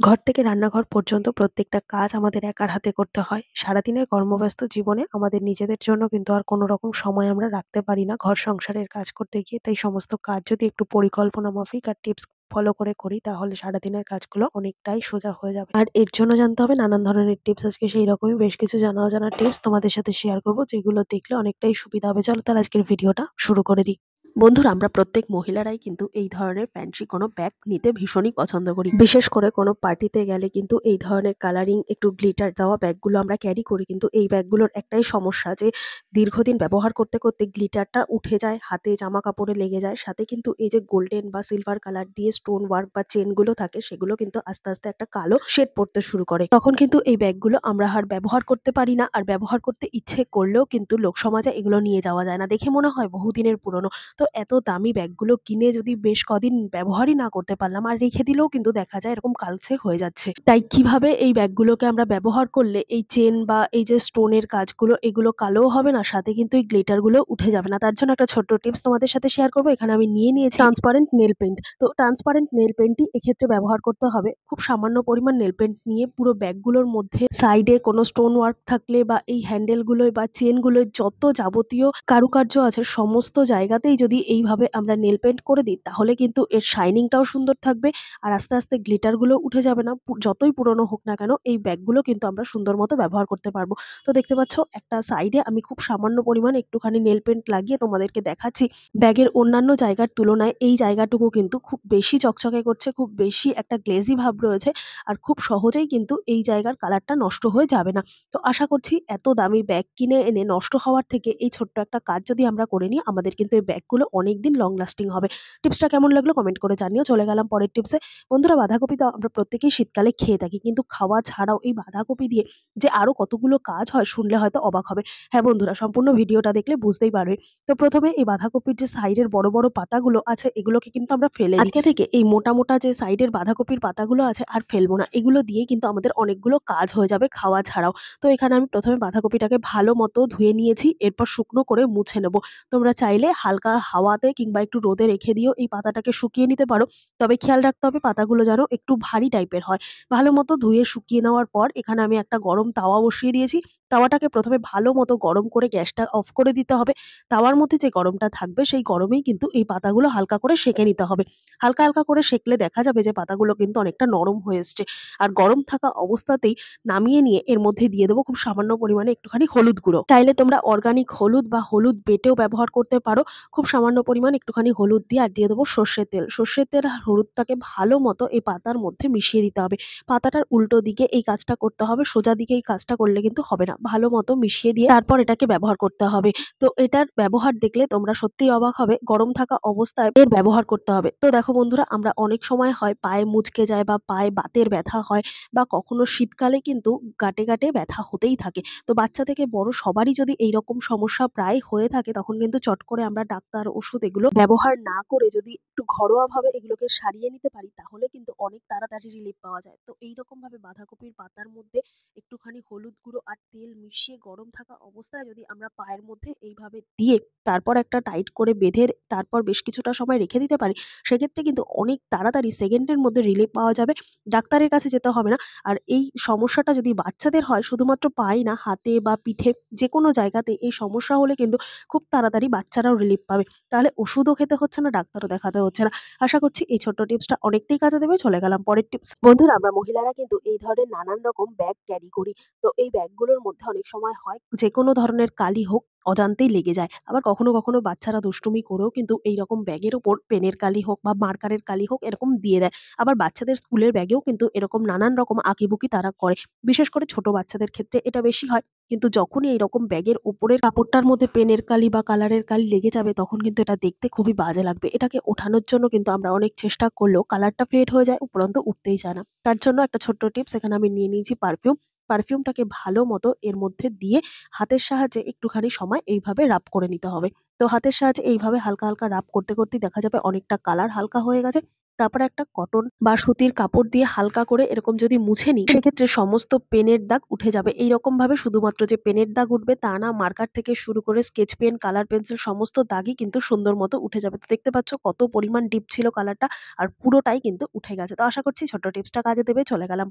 ঘর থেকে রান্নাঘর পর্যন্ত প্রত্যেকটা কাজ আমাদের একার হাতে করতে হয়। সারাদিনের কর্মব্যস্ত জীবনে আমাদের নিজেদের জন্য কিন্তু আর কোনো রকম সময় আমরা রাখতে পারি না ঘর সংসারের কাজ করতে গিয়ে। তাই সমস্ত কাজ যদি একটু পরিকল্পনা মাফিক আর টিপস ফলো করে করি তাহলে সারাদিনের কাজগুলো অনেকটাই সোজা হয়ে যাবে। আর এর জন্য জানতে হবে নানান ধরনের টিপস। আজকে সেই রকমই বেশ কিছু জানা অজানা টিপস তোমাদের সাথে শেয়ার করব, যেগুলো দেখলে অনেকটাই সুবিধা হবে। চলো তাহলে আজকের ভিডিওটা শুরু করে দিই। বন্ধুরা, আমরা প্রত্যেক মহিলারাই কিন্তু এই ধরনের ফ্যান্সি কোনো ব্যাগ নিতে ভীষণই পছন্দ করি। বিশেষ করে কোনো পার্টিতে গেলে কিন্তু এই ধরনের কালারিং একটু গ্লিটার দেওয়া ব্যাগগুলো আমরা ক্যারি করি। কিন্তু এই ব্যাগগুলোর একটাই সমস্যা যে দীর্ঘদিন ব্যবহার করতে করতে গ্লিটারটা উঠে যায়, হাতে জামা কাপড়ে লেগে যায়। সাথে কিন্তু এই যে গোল্ডেন বা সিলভার কালার দিয়ে স্টোন ওয়ার্ক বা চেনগুলো থাকে সেগুলো কিন্তু আস্তে আস্তে একটা কালো শেড পড়তে শুরু করে। তখন কিন্তু এই ব্যাগগুলো আমরা আর ব্যবহার করতে পারি না, আর ব্যবহার করতে ইচ্ছে করলেও কিন্তু লোকসমাজে এগুলো নিয়ে যাওয়া যায় না। দেখে মনে হয় বহুদিনের পুরনো। তো এত দামি ব্যাগগুলো কিনে যদি বেশ কদিন ব্যবহারই না করতে পারলাম, আর রেখে দিলেও কিন্তু দেখা যায় এরকম কালচে হয়ে যাচ্ছে। তাই কিভাবে এই ব্যাগগুলোকে আমরা ব্যবহার করলে এই চেন বা এই যে স্টোনের কাজগুলো এগুলো কালোও হবে না, সাথে কিন্তু এই গ্লিটার গুলো উঠে যাবে না, তার জন্য একটা ছোট্ট টিপস তোমাদের সাথে শেয়ার করবো। এখানে আমি নিয়ে নিয়েছি ট্রান্সপারেন্ট নেল পেন্ট। তো ট্রান্সপারেন্ট নেল পেন্টই এক্ষেত্রে ব্যবহার করতে হবে। খুব সামান্য পরিমাণ নেল পেন্ট নিয়ে পুরো ব্যাগগুলোর মধ্যে সাইডে কোনো স্টোন ওয়ার্ক থাকলে বা এই হ্যান্ডেল গুলোয় বা চেন গুলোয় যত যাবতীয় কারুকার্য আছে সমস্ত জায়গাতেই যদি এইভাবে আমরা নেল পেইন্ট করে দিই তাহলে কিন্তু এর শাইনিংটাও সুন্দর থাকবে। আর আস্তে আস্তে গ্লিটার গুলো উঠে যাবে না। যতই পুরনো হোক না কেন এই ব্যাগগুলো কিন্তু আমরা সুন্দর মতো ব্যবহার করতে পারবো। তো দেখতে পাচ্ছ একটা সাইডে আমি খুব সামান্য পরিমাণ একটুখানি নেল পেইন্ট লাগিয়ে তোমাদেরকে দেখাচ্ছি। ব্যাগের অন্যান্য জায়গার তুলনায় এই জায়গাটুকু কিন্তু খুব বেশি চকচকে করছে, খুব বেশি একটা গ্লেজি ভাব রয়েছে। আর খুব সহজেই কিন্তু এই জায়গার কালারটা নষ্ট হয়ে যাবে না। তো আশা করছি এত দামি ব্যাগ কিনে এনে নষ্ট হওয়ার থেকে এই ছোট্ট একটা কাজ যদি আমরা করে নিই, আমাদের কিন্তু এই ব্যাগগুলো অনেকদিন লং লাস্টিং হবে। টিপসটা কেমন লাগলো কমেন্ট করে জানিও। চলে গেলাম পরের টিপসে। বন্ধুরা, বাঁধাকপি তো আমরা প্রত্যেকেই শীতকালে খেয়ে থাকি। কিন্তু খাওয়া ছাড়াও এই বাঁধাকপি দিয়ে যে আরো কতগুলো কাজ হয় শুনলে হয়তো অবাক হবে। হ্যাঁ বন্ধুরা, সম্পূর্ণ ভিডিওটা দেখলে বুঝতেই পারবে। তো প্রথমে এই বাঁধাকপির যে সাইডের বড় বড় পাতাগুলো আছে এগুলোকে কিন্তু আমরা ফেলে দিই। আজকে থেকে এই মোটা মোটা যে সাইডের বাঁধাকপির পাতাগুলো আছে আর ফেলবো না। এগুলো দিয়ে কিন্তু আমাদের অনেকগুলো কাজ হয়ে যাবে খাওয়া ছাড়াও। তো এখানে আমি প্রথমে বাঁধাকপিটাকে ভালো মতো ধুয়ে নিয়েছি। এরপর শুকনো করে মুছে নেব। তোমরা চাইলে হালকা হাওয়াতে কিংবা একটু রোদে রেখে দিয়েও এই পাতাটাকে শুকিয়ে নিতে পারো। তবে খেয়াল রাখতে হবে পাতাগুলো যেন একটু ভারী টাইপের হয়। ভালো মতো ধুয়ে শুকিয়ে নেওয়ার পর এখানে আমি একটা গরম তাওয়া বসিয়ে দিয়েছি। তাওয়াটাকে প্রথমে ভালো মতো গরম করে গ্যাসটা অফ করে দিতে হবে। তাওয়ার মধ্যে যে গরমটা থাকবে সেই গরমেই কিন্তু এই পাতাগুলো হালকা করে সেঁকে নিতে হবে। হালকা হালকা করে সেঁকলে দেখা যাবে যে পাতাগুলো কিন্তু অনেকটা নরম হয়ে এসছে। আর গরম থাকা অবস্থাতেই নামিয়ে নিয়ে এর মধ্যে দিয়ে দেবো খুব সামান্য পরিমাণে একটুখানি হলুদ গুঁড়ো। চাইলে তোমরা অর্গানিক হলুদ বা হলুদ বেটেও ব্যবহার করতে পারো। খুব সামান্য পরিমাণ একটুখানি হলুদ দিয়ে আর দিয়ে দেবো সর্ষের তেল। সর্ষের তেল আর হলুদটাকে ভালো মতো এই পাতার মধ্যে মিশিয়ে দিতে হবে। পাতাটার উল্টো দিকে এই কাজটা করতে হবে। সোজা দিকে এই কাজটা করলে কিন্তু হবে না। ভালো মতো মিশিয়ে দিয়ে তারপর এটাকে ব্যবহার করতে হবে। তো এটার ব্যবহার দেখলে তোমরা সত্যিই অবাক হবে। গরম থাকা অবস্থায় এর ব্যবহার করতে হবে। তো দেখো বন্ধুরা, আমরা অনেক সময় হয় পায়ে মুচকে যায় বা পায়ে বাতের ব্যথা হয় বা কখনো শীতকালে কিন্তু গাঁটে গাঁটে ব্যথা হতেই থাকে। তো বাচ্চা থেকে বড় সবারই যদি এইরকম সমস্যা প্রায় হয়ে থাকে তখন কিন্তু চট করে আমরা ডাক্তার ওষুধ এগুলো ব্যবহার না করে যদি একটু ঘরোয়াভাবে এগুলোকে সারিয়ে নিতে পারি তাহলে কিন্তু অনেক তাড়াতাড়ি রিলিফ পাওয়া যায়। তো এইরকম ভাবে বাঁধাকপির পাতার মধ্যে একটুখানি হলুদ গুঁড়ো আর তেল মিশিয়ে গরম থাকা অবস্থায় যদি আমরা পায়ের মধ্যে এইভাবে দিয়ে তারপর একটা টাইট করে বেঁধে তারপর বেশ কিছুটা সময় রেখে দিতে পারি, সেক্ষেত্রে কিন্তু অনেক তাড়াতাড়ি সেকেন্ডের মধ্যে রিলিফ পাওয়া যাবে। ডাক্তারের কাছে যেতে হবে না। আর এই সমস্যাটা যদি বাচ্চাদের হয় শুধুমাত্র পায়ে না, হাতে বা পিঠে যেকোনো জায়গাতে এই সমস্যা হলে কিন্তু খুব তাড়াতাড়ি বাচ্চারাও রিলিফ পাবে। তাহলে ওষুধও খেতে হচ্ছে না, ডাক্তারও দেখাতে হচ্ছে না। আশা করছি এই ছোট্ট টিপসটা অনেকটাই কাজে দেবে। চলে গেলাম পরের টিপস। বন্ধুরা, আমরা মহিলারা কিন্তু এই ধরনের নানান রকম ব্যাগ ক্যারি করি। তো এই ব্যাগগুলোর মধ্যে অনেক সময় হয় যেকোনো ধরনের কালি হোক অজান্তেই লেগে যায়। আবার কখনো কখনো বাচ্চারা দুষ্টুমি করেও কিন্তু এইরকম ব্যাগের উপর পেনের কালি হোক বা মার্কারের কালি হোক এরকম দিয়ে দেয়। আবার বাচ্চাদের স্কুলের ব্যাগেও কিন্তু এরকম নানান রকম আঁকিবুকি তারা করে। বিশেষ করে ছোট বাচ্চাদের ক্ষেত্রে এটা বেশি হয়। কিন্তু যখনই এইরকম ব্যাগের উপরের কাপড়টার মধ্যে পেনের কালি বা কালারের কালি লেগে যাবে তখন কিন্তু এটা দেখতে খুবই বাজে লাগবে। এটাকে ওঠানোর জন্য কিন্তু আমরা অনেক চেষ্টা করলেও কালারটা ফেড হয়ে যায়, উপরন্তু উঠতেই চায় না। তার জন্য একটা ছোট্ট টিপস, এখানে আমি নিয়ে নিয়েছি পারফিউম। পারফিউমটাকে ভালো মতো এর মধ্যে দিয়ে হাতের সাহায্যে একটুখানি সময় এইভাবে রাব করে নিতে হবে। তো হাতের সাহায্যে এইভাবে হালকা হালকা রাব করতে করতেই দেখা যাবে অনেকটা কালার হালকা হয়ে গেছে। তারপরে একটা কটন বা সুতির কাপড় দিয়ে হালকা করে এরকম যদি মুছে নিই, সেক্ষেত্রে সমস্ত পেনের দাগ উঠে যাবে। এইরকম ভাবে শুধুমাত্র যে পেনের দাগ উঠবে তা না, মার্কার থেকে শুরু করে স্কেচ পেন, কালার পেন্সিল সমস্ত দাগই কিন্তু সুন্দর মতো উঠে যাবে। তো দেখতে পাচ্ছ কত পরিমাণ ডিপ ছিল কালারটা, আর পুরোটাই কিন্তু উঠে গেছে। তো আশা করছি ছোট্ট টিপসটা কাজে দেবে। চলে গেলাম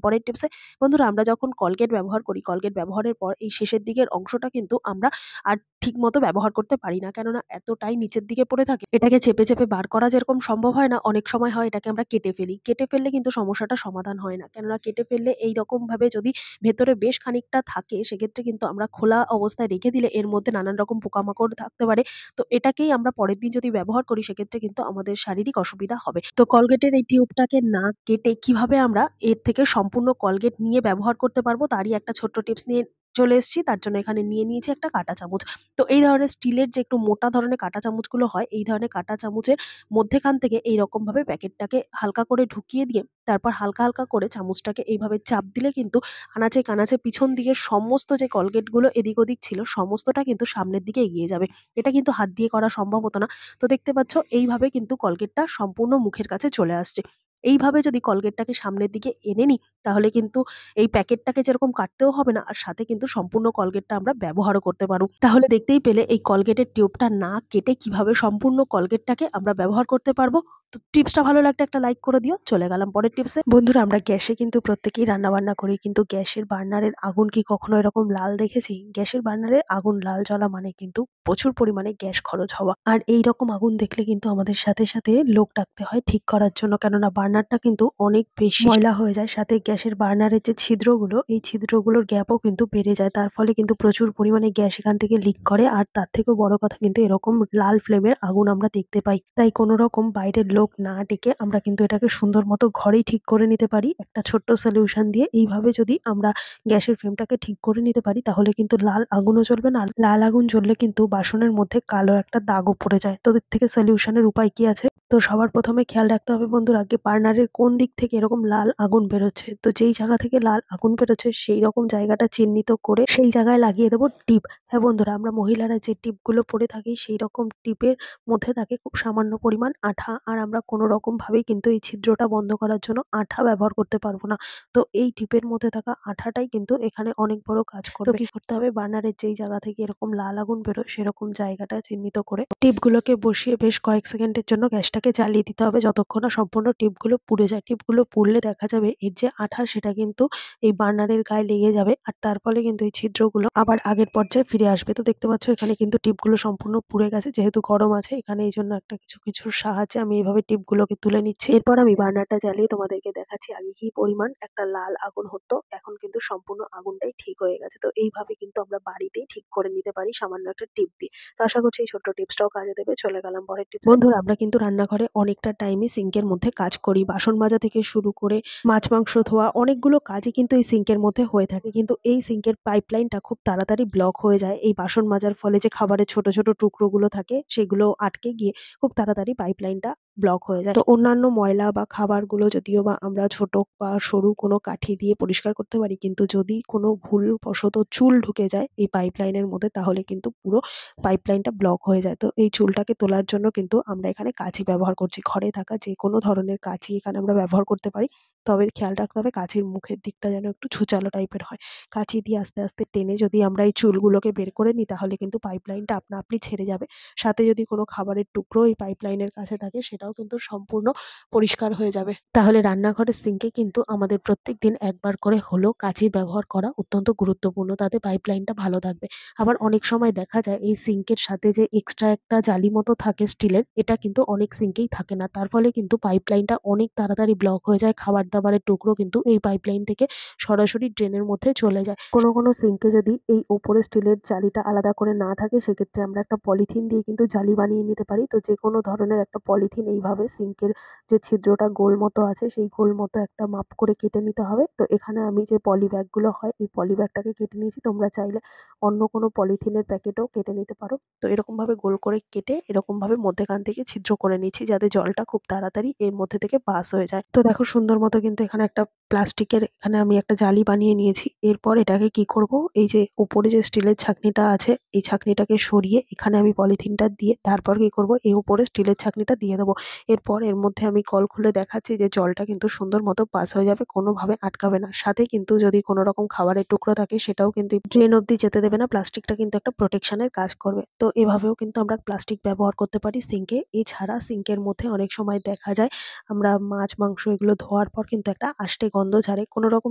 পরের টিপসে। বন্ধুরা, আমরা যখন কলগেট ব্যবহার করি, কলগেট ব্যবহারের পর এই শেষের দিকের অংশটা কিন্তু আমরা আর ঠিকমতো ব্যবহার করতে পারি না। কেননা এতটাই নিচের দিকে পড়ে থাকে, এটাকে চেপে, চেপে বার করা যেরকম সম্ভব হয় না, অনেক সময় হয় এটাকে আমরা কেটে ফেলি। কেটে ফেললে কিন্তু সমস্যাটা সমাধান হয় না। কেননা কেটে ফেললে এইরকমভাবে যদি ভেতরে বেশ খানিকটা থাকে, সেক্ষেত্রে কিন্তু আমরা খোলা অবস্থায় রেখে দিলে এর মধ্যে নানান রকম পোকামাকড় থাকতে পারে। তো এটাকেই আমরা পরের দিন যদি ব্যবহার করি, সেক্ষেত্রে কিন্তু আমাদের শারীরিক অসুবিধা হবে। তো কলগেটের এই টিউবটাকে না কেটে কিভাবে আমরা এর থেকে সম্পূর্ণ কলগেট নিয়ে ব্যবহার করতে পারবো, তারই একটা ছোট্ট টিপস নিয়ে চলে এসেছি। তার জন্য এখানে নিয়ে নিয়েছি একটা কাঁটা চামচ। তো এই ধরনের স্টিলের যে একটু মোটা ধরনের কাঁটা চামচগুলো হয়, এই ধরনের কাঁটা চামচের মধ্যেখান থেকে এইরকম ভাবে প্যাকেটটাকে হালকা করে ঢুকিয়ে দিয়ে তারপর হালকা, হালকা করে চামচটাকে এইভাবে চাপ দিলে কিন্তু আনাচে কানাচে পিছন দিকের সমস্ত যে কলগেটগুলো এদিক ওদিক ছিল, সমস্তটা কিন্তু সামনের দিকে এগিয়ে যাবে। এটা কিন্তু হাত দিয়ে করা সম্ভব হতো না। তো দেখতে পাচ্ছ এইভাবে কিন্তু কলগেটটা সম্পূর্ণ মুখের কাছে চলে আসছে। এইভাবে যদি কলগেটটাকে সামনের দিকে এনে নিই, তাহলে কিন্তু এই প্যাকেটটাকে যেরকম কাটতেও হবে না, আর সাথে কিন্তু সম্পূর্ণ কলগেটটা আমরা ব্যবহারও করতে পারবো। তাহলে দেখতেই পেলে এই কলগেটের টিউবটা না কেটে কিভাবে সম্পূর্ণ কলগেটটাকে আমরা ব্যবহার করতে পারবো। তো টিপসটা ভালো লাগলে একটা লাইক করে দিও। চলে গেলাম পরের টিপসে। বন্ধুরা, আমরা গ্যাসে কিন্তু প্রত্যেকেই রান্না বান্না করি, কিন্তু গ্যাসের বার্নারের আগুন কি কখনো এরকম লাল দেখেছি? গ্যাসের বার্নারের আগুন লাল জ্বলা মানে কিন্তু প্রচুর পরিমাণে গ্যাস খরচ হওয়া। আর এই রকম আগুন দেখলে কিন্তু আমাদের সাথে সাথে লোক ডাকতে হয় ঠিক করার জন্য। কেননা বার্নারটা কিন্তু অনেক বেশি ময়লা হয়ে যায়। সাথে গ্যাসের বার্নারের যে ছিদ্রগুলো, এই ছিদ্রগুলোর গ্যাপও কিন্তু বেড়ে যায়। তার ফলে কিন্তু প্রচুর পরিমাণে গ্যাস এখান থেকে লিক করে। আর তার থেকেও বড় কথা, কিন্তু এরকম লাল ফ্লেমের আগুন আমরা দেখতে পাই। তাই কোনো রকম বাইরের লোক না ডেকে আমরা কিন্তু এটাকে সুন্দর মতো ঘরেই ঠিক করে নিতে পারি একটা ছোট্ট সলিউশন দিয়ে। এইভাবে যদি আমরা গ্যাসের ফ্লেমটাকে ঠিক করে নিতে পারি, তাহলে কিন্তু লাল আগুনও জ্বলবে না। লাল আগুন জ্বললে কিন্তু বাসনের মধ্যে কালো একটা দাগও পড়ে যায়। তো এর থেকে সলিউশনের উপায় কি আছে? তো সবার প্রথমে খেয়াল রাখতে হবে বন্ধুরা, আগে বার্নারের কোন দিক থেকে এরকম লাল আগুন বেরোচ্ছে। তো যেই জায়গা থেকে লাল আগুন বেরোচ্ছে সেই রকম জায়গাটা চিহ্নিত করে সেই জায়গায় লাগিয়ে দেবো টিপ। হ্যাঁ বন্ধুরা, আমরা মহিলারা যে টিপগুলো পরে থাকি, সেই রকম টিপের মধ্যে থাকে খুব সামান্য পরিমাণ আঠা। আর আমরা কোনো রকম ভাবেই কিন্তু এই ছিদ্রটা বন্ধ করার জন্য আঠা ব্যবহার করতে পারবো না। তো এই টিপের মধ্যে থাকা আঠাটাই কিন্তু এখানে অনেক বড় কাজ করবে। তো কি করতে হবে, বার্নারের যেই জায়গা থেকে এরকম লাল আগুন বেরোয় সেরকম জায়গাটা চিহ্নিত করে টিপগুলোকে বসিয়ে বেশ কয়েক সেকেন্ডের জন্য গ্যাসটাকে জ্বালিয়ে দিতে হবে, যতক্ষণ না সম্পূর্ণ টিপগুলো পুড়ে যায়। টিপগুলো পুড়লে দেখা যাবে এর যে আঠা, সেটা কিন্তু এই বার্নারের গায়ে লেগে যাবে। আর তার ফলে কিন্তু এই ছিদ্রগুলো আবার আগের পর্যায়ে ফিরে আসবে। তো দেখতে পাচ্ছ এখানে কিন্তু টিপগুলো সম্পূর্ণ পুড়ে গেছে, যেহেতু গরম আছে এখানে। এই জন্য একটা কিছুর সাহায্যে আমি এইভাবে টিপগুলোকে তুলে নিচ্ছি। এরপর আমি বার্নারটা জ্বালিয়ে তোমাদেরকে দেখাচ্ছি আগে কি পরিমাণ একটা লাল আগুন হতো, এখন কিন্তু সম্পূর্ণ আগুনটাই ঠিক হয়ে গেছে। তো এইভাবে কিন্তু আমরা বাড়িতেই ঠিক করে নিতে পারি সামান্য একটা টিপ দিয়ে। তো আশা করছি এই ছোট্ট টিপসটাও কাজে দেবে। চলে গেলাম পরের টিপস। বন্ধুরা, আমরা কিন্তু রান্নাঘরে অনেকটা টাইমই সিঙ্কের মধ্যে কাজ করি। বাসন মাজা থেকে শুরু করে মাছ মাংস ধোয়া অনেকগুলো কাজই কিন্তু এই সিঙ্কের মধ্যে হয়ে থাকে। কিন্তু এই সিঙ্কের পাইপলাইনটা খুব তাড়াতাড়ি ব্লক হয়ে যায়। এই বাসন মাজার ফলে যে খাবারের ছোট ছোট টুকরোগুলো থাকে, সেগুলো আটকে গিয়ে খুব তাড়াতাড়ি পাইপলাইনটা ব্লক হয়ে যায়। তো অন্যান্য ময়লা বা খাবারগুলো যদিও বা আমরা ছোট বা সরু কোনো কাঠি দিয়ে পরিষ্কার করতে পারি, কিন্তু যদি কোনো ভুলবশত চুল ঢুকে যায় এই পাইপলাইনের মধ্যে, তাহলে কিন্তু পুরো পাইপলাইনটা ব্লক হয়ে যায়। তো এই চুলটাকে তোলার জন্য কিন্তু আমরা এখানে কাঁচি ব্যবহার করছি। ঘরে থাকা যে কোনো ধরনের কাঁচি এখানে আমরা ব্যবহার করতে পারি। তবে খেয়াল রাখতে হবে কাঁচির মুখের দিকটা যেন একটু ছুচালো টাইপের হয়। কাঁচি দিয়ে আস্তে আস্তে টেনে যদি আমরা এই চুলগুলোকে বের করে নিই, তাহলে কিন্তু পাইপলাইনটা আপনা আপনি ছেড়ে যাবে। সাথে যদি কোনো খাবারের টুকরো এই পাইপলাইনের কাছে থাকে, সেটাও কিন্তু সম্পূর্ণ পরিষ্কার হয়ে যাবে। তাহলে রান্নাঘরের সিঙ্কে কিন্তু আমাদের প্রত্যেকদিন একবার করে হলেও কাঁচি ব্যবহার করা অত্যন্ত গুরুত্বপূর্ণ। তাতে পাইপলাইনটা ভালো থাকবে। আবার অনেক সময় দেখা যায় এই সিঙ্কের সাথে যে এক্সট্রা একটা জালি মতো থাকে স্টিলের, এটা কিন্তু অনেক সিঙ্কেই থাকে না। তার ফলে কিন্তু পাইপলাইনটা অনেক তাড়াতাড়ি ব্লক হয়ে যায়। খাবার দাবারের টুকরো কিন্তু এই পাইপলাইন থেকে সরাসরি ড্রেনের মধ্যে চলে যায়। কোনো কোনো সিঙ্কে যদি এই ওপরে স্টিলের জালিটা আলাদা করে না থাকে, সেক্ষেত্রে আমরা একটা পলিথিন দিয়ে কিন্তু জালি বানিয়ে নিতে পারি। তো যে কোনো ধরনের একটা পলিথিন এইভাবে সিঙ্কের যে ছিদ্রটা গোল মতো আছে, সেই গোল মতো একটা মাপ করে কেটে নিতে হবে। তো এখানে আমি যে পলি ব্যাগগুলো হয়, এই পলি ব্যাগটাকে কেটে নিয়েছি। তোমরা চাইলে অন্য কোনো পলিথিনের প্যাকেটও কেটে নিতে পারো। তো এরকমভাবে গোল করে কেটে এরকমভাবে মধ্যেখান থেকে ছিদ্র করে নিচ্ছি, যাতে জলটা খুব তাড়াতাড়ি এর মধ্যে থেকে পাস হয়ে যায়। তো দেখো সুন্দর মতো কিন্তু এখানে একটা প্লাস্টিকের এখানে আমি একটা জালি বানিয়ে নিয়েছি। এরপর এটাকে কি করব, এই যে উপরে যে স্টিলের ছাঁকনিটা আছে, এই ছাঁকনিটাকে সরিয়ে এখানে আমি পলিথিনটা দিয়ে তারপর কি করব, এই উপরে স্টিলের ছাঁকনিটা দিয়ে দেবো। এরপর এর মধ্যে আমি কল খুলে দেখাচ্ছি যে জলটা কিন্তু সুন্দর মতো পাস হয়ে যাবে, কোনোভাবে আটকাবে না। সাথে কিন্তু যদি কোনো রকম খাবারের টুকরো থাকে সেটাও কিন্তু ড্রেন অব্দি যেতে দেবে না। প্লাস্টিকটা কিন্তু একটা প্রোটেকশনের কাজ করবে। তো এভাবেও কিন্তু আমরা প্লাস্টিক ব্যবহার করতে পারি সিঙ্কে। এছাড়া সিঙ্কের মধ্যে অনেক সময় দেখা যায় আমরা মাছ, মাংস এগুলো ধোয়ার পর কিন্তু একটা আষ্টে গন্ধ ছাড়ে। কোনো রকম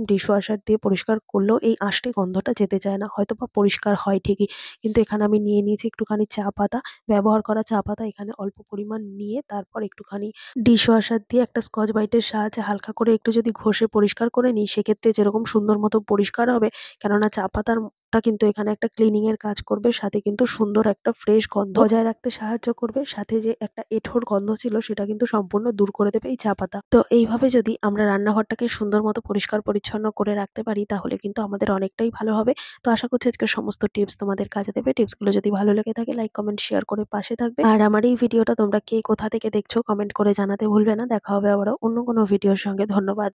ডিশওয়াশার দিয়ে পরিষ্কার করলেও এই আষ্টে গন্ধটা যেতে চায় না। হয়তোবা পরিষ্কার হয় ঠিকই। কিন্তু এখানে আমি নিয়ে নিয়েছি একটুখানি চা পাতা। ব্যবহার করা চা পাতা এখানে অল্প পরিমাণ নিয়ে তারপর একটুখানি ডিশওয়াশার দিয়ে একটা স্কচ ব্রাইটের সাহায্যে হালকা করে একটু যদি ঘষে পরিষ্কার করে নিই, সেক্ষেত্রে যেরকম সুন্দর মতো পরিষ্কার হবে, কেননা চা পাতাটা কিন্তু এখানে একটা ক্লিনিং এর কাজ করবে। সাথে কিন্তু সুন্দর একটা ফ্রেশ গন্ধ বজায় রাখতে সাহায্য করবে। সাথে যে একটা এঁঠোর গন্ধ ছিল সেটা কিন্তু সম্পূর্ণ দূর করে দেবে এই চা পাতা। তো এইভাবে যদি আমরা রান্নাঘরটাকে সুন্দর মতো পরিষ্কার পরিচ্ছন্ন করে রাখতে পারি তাহলে কিন্তু আমাদের অনেকটাই ভালো হবে। তো আশা করছি আজকের সমস্ত টিপস তোমাদের কাজে দেবে। টিপসগুলো যদি ভালো লেগে থাকে লাইক, কমেন্ট, শেয়ার করে পাশে থাকবে। আর আমার এই ভিডিওটা তোমরা কে কোথা থেকে দেখছো কমেন্ট করে জানাতে ভুলবে না। দেখা হবে আবারও অন্য কোনো ভিডিওর সঙ্গে। ধন্যবাদ।